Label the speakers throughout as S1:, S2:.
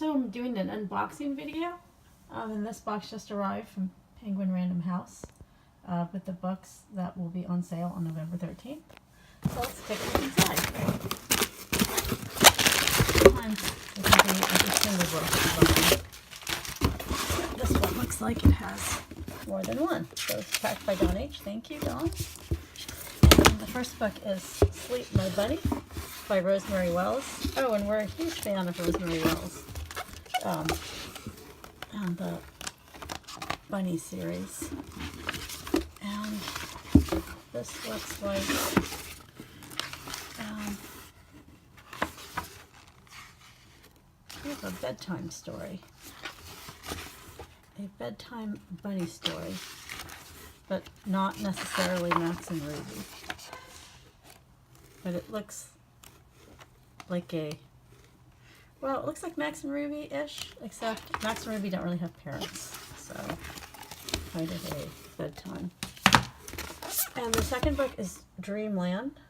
S1: So I'm doing an unboxing video, and this box just arrived from Penguin Random House with the books that will be on sale on November 13th. So let's take a look inside. Sometimes it can be like a single book. This one looks like it has more than one. So it's packed by Don H. Thank you, Don. And the first book is Sleep, My Bunny by Rosemary Wells. Oh, and we're a huge fan of Rosemary Wells. And the Bunny series. And this looks like we have a bedtime story. A bedtime bunny story, but not necessarily Max and Ruby. But it looks like well, it looks like Max and Ruby-ish, except Max and Ruby don't really have parents, so kind of a bedtime. And the second book is Dreamland.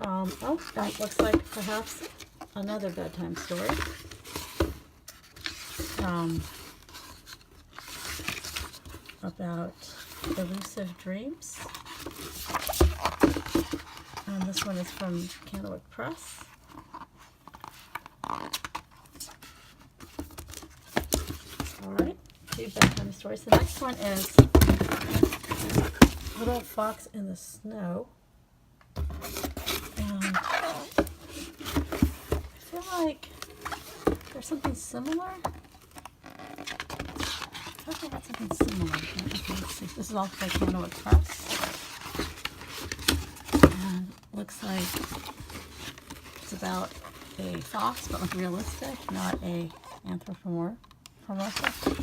S1: Oh, that looks like perhaps another bedtime story. About elusive dreams. And this one is from Kennewick Press. Alright, two bedtime stories. The next one is Little Fox in the Snow. And I feel like there's something similar. I thought I had something similar. Okay, let's see. This is also by Kennewick Press. And it looks like it's about a fox, but like realistic, not a anthropomorphic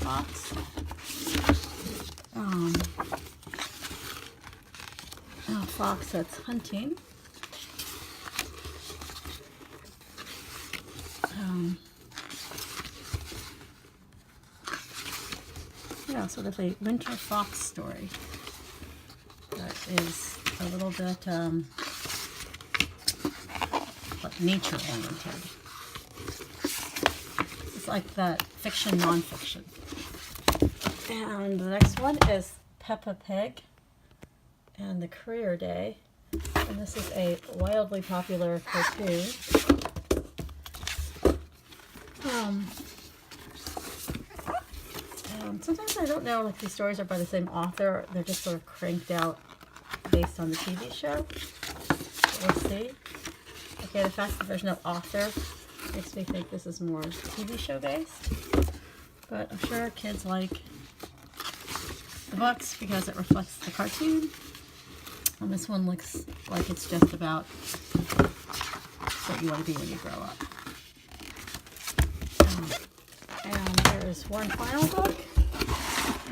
S1: fox. A fox that's hunting. Yeah, sort of a winter fox story that is a little bit like nature oriented. It's like that fiction, non-fiction. And the next one is Peppa Pig and the Career Day. And this is a wildly popular cartoon. Sometimes I don't know if these stories are by the same author. They're just sort of cranked out based on the TV show. We'll see. Okay, the fact that there's no author makes me think this is more TV show based. But I'm sure kids like the books because it reflects the cartoon. And this one looks like it's just about what you want to be when you grow up. And there is one final book,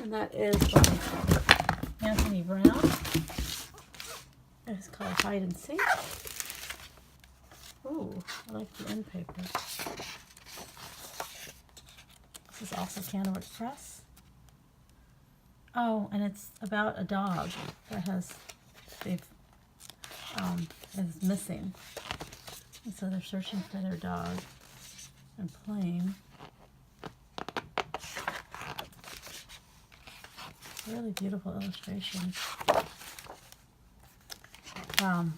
S1: and that is by Anthony Brown. It's called Hide and Seek. Ooh, I like the end paper. This is also Kennewick Press. Oh, and it's about a dog that is missing. And so they're searching for their dog and playing. Really beautiful illustrations. And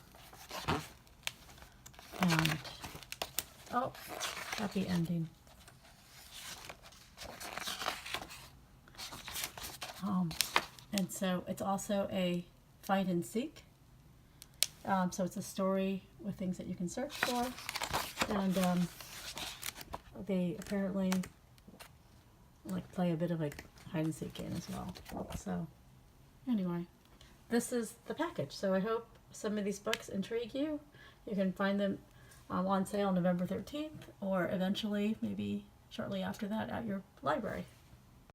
S1: oh, happy ending. And so it's also a find and seek. So it's a story with things that you can search for, and they apparently like play a bit of a hide and seek game as well. So anyway, this is the package. So I hope some of these books intrigue you. You can find them on sale November 13th, or eventually maybe shortly after that at your library.